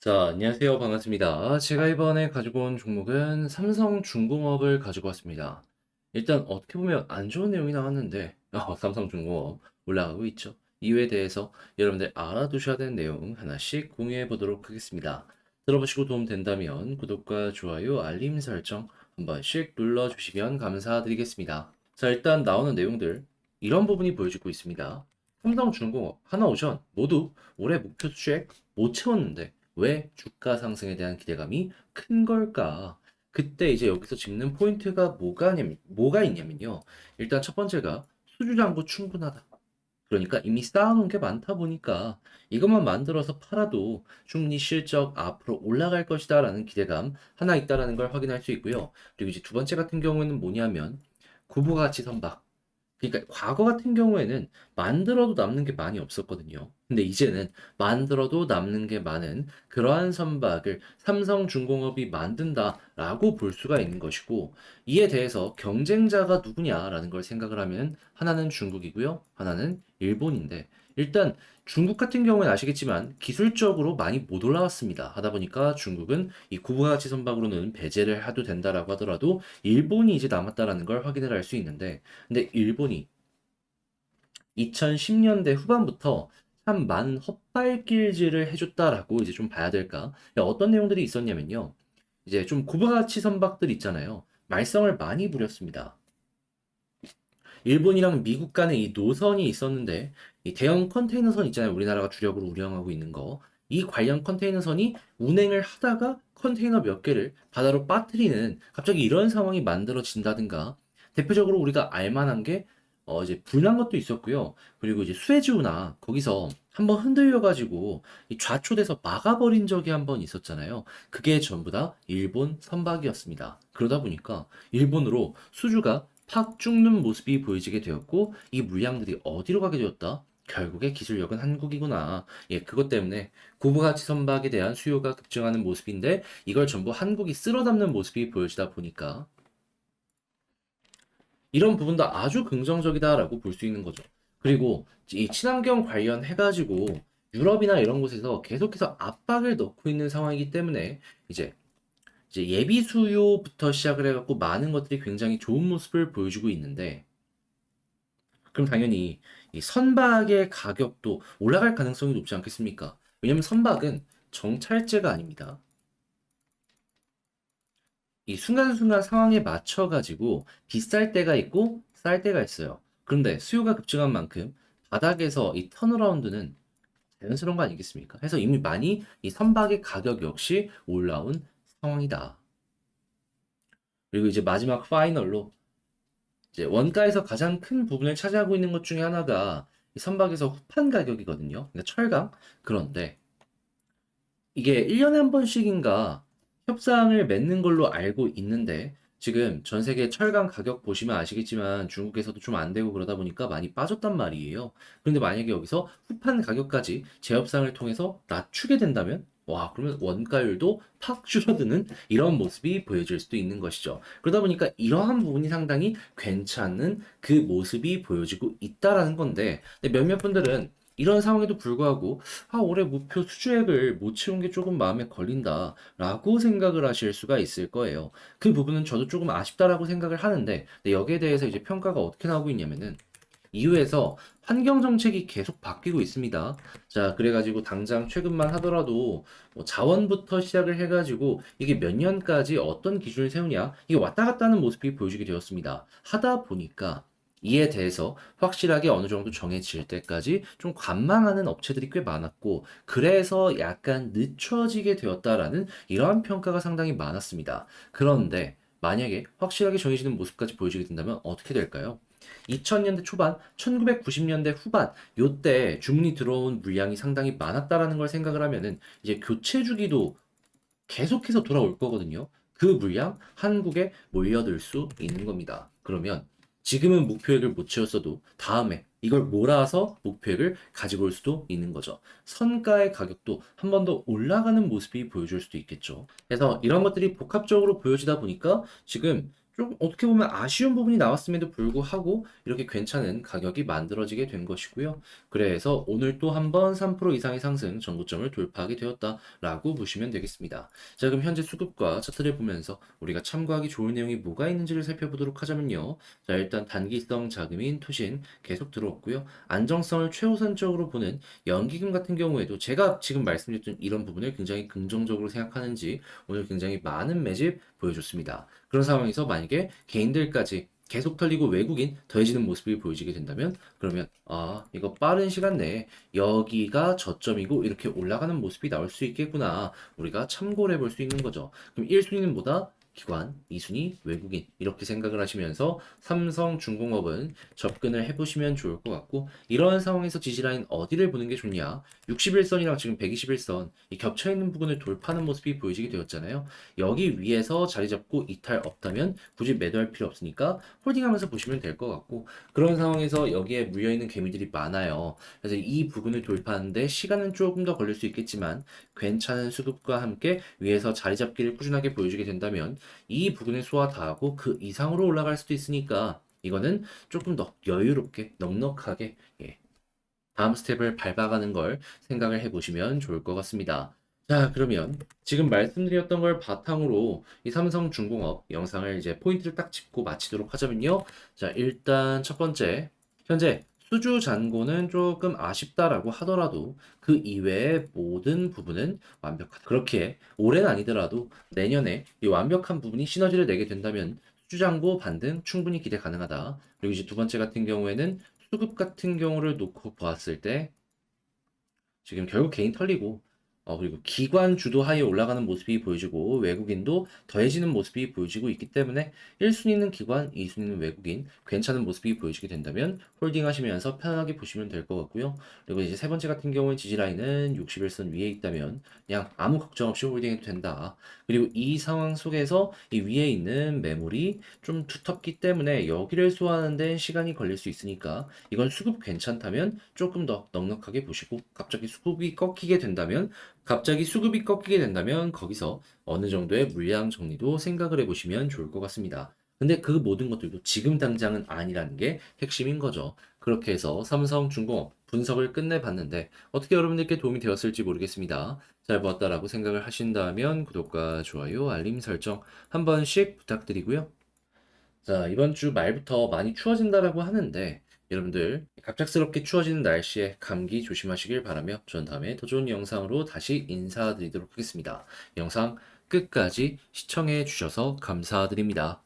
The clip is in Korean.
자, 안녕하세요. 반갑습니다. 제가 이번에 가지고 온 종목은 삼성중공업을 가지고 왔습니다. 일단 어떻게 보면 안 좋은 내용이 나왔는데, 삼성중공업 올라가고 있죠. 이유에 대해서 여러분들 알아두셔야 되는 내용 하나씩 공유해 보도록 하겠습니다. 들어보시고 도움 된다면 구독과 좋아요, 알림 설정 한 번씩 눌러주시면 감사드리겠습니다. 자, 일단 나오는 내용들, 이런 부분이 보여지고 있습니다. 삼성중공업, 하나오션 모두 올해 목표 수익 못 채웠는데, 왜 주가 상승에 대한 기대감이 큰 걸까? 그때 이제 여기서 짚는 포인트가 뭐가 있냐면요. 일단 첫 번째가 수주장고 충분하다. 그러니까 이미 쌓아놓은 게 많다 보니까 이것만 만들어서 팔아도 충분히 실적 앞으로 올라갈 것이다라는 기대감 하나 있다라는 걸 확인할 수 있고요. 그리고 이제 두 번째 같은 경우에는 뭐냐면 구부가치 선박. 그러니까 과거 같은 경우에는 만들어도 남는 게 많이 없었거든요. 근데 이제는 만들어도 남는 게 많은 그러한 선박을 삼성중공업이 만든다라고 볼 수가 있는 것이고, 이에 대해서 경쟁자가 누구냐라는 걸 생각을 하면 하나는 중국이고요, 하나는 일본인데, 일단 중국 같은 경우는 아시겠지만 기술적으로 많이 못 올라왔습니다. 하다 보니까 중국은 이 구부가치 선박으로는 배제를 해도 된다라고 하더라도 일본이 이제 남았다라는 걸 확인을 할 수 있는데, 근데 일본이 2010년대 후반부터 참 많은 헛발길질을 해줬다라고 이제 좀 봐야 될까? 어떤 내용들이 있었냐면요. 이제 좀 구부가치 선박들 있잖아요. 말썽을 많이 부렸습니다. 일본이랑 미국 간에 이 노선이 있었는데, 이 대형 컨테이너선 있잖아요. 우리나라가 주력으로 운영하고 있는 거. 이 관련 컨테이너선이 운행을 하다가 컨테이너 몇 개를 바다로 빠뜨리는 갑자기 이런 상황이 만들어진다든가, 대표적으로 우리가 알만한 게 이제 불난 것도 있었고요. 그리고 이제 수에즈운하 거기서 한번 흔들려가지고 이 좌초돼서 막아버린 적이 한번 있었잖아요. 그게 전부 다 일본 선박이었습니다. 그러다 보니까 일본으로 수주가 팍 죽는 모습이 보여지게 되었고, 이 물량들이 어디로 가게 되었다? 결국에 기술력은 한국이구나. 예, 그것 때문에 고부가치 선박에 대한 수요가 급증하는 모습인데, 이걸 전부 한국이 쓸어 담는 모습이 보여지다 보니까 이런 부분도 아주 긍정적이다라고 볼 수 있는 거죠. 그리고 이 친환경 관련해가지고 유럽이나 이런 곳에서 계속해서 압박을 넣고 있는 상황이기 때문에 이제 예비 수요부터 시작을 해갖고 많은 것들이 굉장히 좋은 모습을 보여주고 있는데, 그럼 당연히 이 선박의 가격도 올라갈 가능성이 높지 않겠습니까? 왜냐면 선박은 정찰제가 아닙니다. 이 순간순간 상황에 맞춰가지고 비쌀 때가 있고 쌀 때가 있어요. 그런데 수요가 급증한 만큼 바닥에서 이 턴어라운드는 자연스러운 거 아니겠습니까? 해서 이미 많이 이 선박의 가격 역시 올라온 상황이다. 그리고 이제 마지막 파이널로 이제 원가에서 가장 큰 부분을 차지하고 있는 것 중에 하나가 이 선박에서 후판 가격이거든요. 그러니까 철강. 그런데 이게 1년에 한 번씩인가 협상을 맺는 걸로 알고 있는데, 지금 전 세계 철강 가격 보시면 아시겠지만 중국에서도 좀 안 되고 그러다 보니까 많이 빠졌단 말이에요. 그런데 만약에 여기서 후판 가격까지 재협상을 통해서 낮추게 된다면, 와, 그러면 원가율도 팍 줄어드는 이런 모습이 보여질 수도 있는 것이죠. 그러다 보니까 이러한 부분이 상당히 괜찮은 그 모습이 보여지고 있다라는 건데, 근데 몇몇 분들은 이런 상황에도 불구하고 올해 목표 수주액을 못 채운 게 조금 마음에 걸린다라고 생각을 하실 수가 있을 거예요. 그 부분은 저도 조금 아쉽다라고 생각을 하는데, 근데 여기에 대해서 이제 평가가 어떻게 나오고 있냐면은 이후에서 환경 정책이 계속 바뀌고 있습니다. 자, 그래가지고 당장 최근만 하더라도 뭐 자원부터 시작을 해가지고 이게 몇 년까지 어떤 기준을 세우냐, 이게 왔다 갔다 하는 모습이 보여지게 되었습니다. 하다 보니까 이에 대해서 확실하게 어느 정도 정해질 때까지 좀 관망하는 업체들이 꽤 많았고, 그래서 약간 늦춰지게 되었다라는 이러한 평가가 상당히 많았습니다. 그런데 만약에 확실하게 정해지는 모습까지 보여지게 된다면 어떻게 될까요? 2000년대 초반, 1990년대 후반, 요때 주문이 들어온 물량이 상당히 많았다라는 걸 생각을 하면은 이제 교체 주기도 계속해서 돌아올 거거든요. 그 물량 한국에 몰려들 수 있는 겁니다. 그러면 지금은 목표액을 못 채웠어도 다음에 이걸 몰아서 목표액을 가지고 올 수도 있는 거죠. 선가의 가격도 한 번 더 올라가는 모습이 보여줄 수도 있겠죠. 그래서 이런 것들이 복합적으로 보여지다 보니까 지금 좀 어떻게 보면 아쉬운 부분이 나왔음에도 불구하고 이렇게 괜찮은 가격이 만들어지게 된 것이고요. 그래서 오늘 또 한 번 3% 이상의 상승 전고점을 돌파하게 되었다라고 보시면 되겠습니다. 자, 그럼 현재 수급과 차트를 보면서 우리가 참고하기 좋은 내용이 뭐가 있는지를 살펴보도록 하자면요. 자, 일단 단기성 자금인 투신 계속 들어왔고요. 안정성을 최우선적으로 보는 연기금 같은 경우에도 제가 지금 말씀드렸던 이런 부분을 굉장히 긍정적으로 생각하는지 오늘 굉장히 많은 매집 보여줬습니다. 그런 상황에서 만약에 개인들까지 계속 털리고 외국인 더해지는 모습이 보여지게 된다면 그러면 이거 빠른 시간 내에 여기가 저점이고 이렇게 올라가는 모습이 나올 수 있겠구나 우리가 참고를 해볼 수 있는 거죠. 그럼 1순위는 뭐다? 기관, 2순위 외국인 이렇게 생각을 하시면서 삼성중공업은 접근을 해보시면 좋을 것 같고 이런 상황에서 지지라인 어디를 보는 게 좋냐? 61선이랑 지금 121선 이 겹쳐있는 부분을 돌파하는 모습이 보여지게 되었잖아요. 여기 위에서 자리 잡고 이탈 없다면 굳이 매도할 필요 없으니까 홀딩하면서 보시면 될 것 같고 그런 상황에서 여기에 물려있는 개미들이 많아요. 그래서 이 부분을 돌파하는데 시간은 조금 더 걸릴 수 있겠지만 괜찮은 수급과 함께 위에서 자리 잡기를 꾸준하게 보여주게 된다면 이 부분을 소화 다하고 그 이상으로 올라갈 수도 있으니까 이거는 조금 더 여유롭게 넉넉하게 다음 스텝을 밟아가는 걸 생각을 해보시면 좋을 것 같습니다. 자, 그러면 지금 말씀드렸던 걸 바탕으로 이 삼성중공업 영상을 이제 포인트를 딱 짚고 마치도록 하자면요. 자, 일단 첫 번째, 현재 수주 잔고는 조금 아쉽다라고 하더라도 그 이외의 모든 부분은 완벽하다. 그렇게 올해는 아니더라도 내년에 이 완벽한 부분이 시너지를 내게 된다면 수주 잔고 반등 충분히 기대 가능하다. 그리고 이제 두 번째 같은 경우에는 수급 같은 경우를 놓고 보았을 때 지금 결국 개인 털리고 그리고 기관 주도하에 올라가는 모습이 보여지고 외국인도 더해지는 모습이 보여지고 있기 때문에 1순위는 기관, 2순위는 외국인 괜찮은 모습이 보여지게 된다면 홀딩 하시면서 편하게 보시면 될 것 같고요. 그리고 이제 세 번째 같은 경우는 지지라인은 61선 위에 있다면 그냥 아무 걱정 없이 홀딩해도 된다. 그리고 이 상황 속에서 이 위에 있는 매물이 좀 두텁기 때문에 여기를 소화하는 데 시간이 걸릴 수 있으니까 이건 수급 괜찮다면 조금 더 넉넉하게 보시고 갑자기 수급이 꺾이게 된다면 거기서 어느 정도의 물량 정리도 생각을 해보시면 좋을 것 같습니다. 근데 그 모든 것들도 지금 당장은 아니라는 게 핵심인 거죠. 그렇게 해서 삼성중공업 분석을 끝내봤는데 어떻게 여러분들께 도움이 되었을지 모르겠습니다. 잘 보았다라고 생각을 하신다면 구독과 좋아요, 알림 설정 한 번씩 부탁드리고요. 자, 이번 주 말부터 많이 추워진다라고 하는데 여러분들 갑작스럽게 추워지는 날씨에 감기 조심하시길 바라며 전 다음에 더 좋은 영상으로 다시 인사드리도록 하겠습니다. 영상 끝까지 시청해 주셔서 감사드립니다.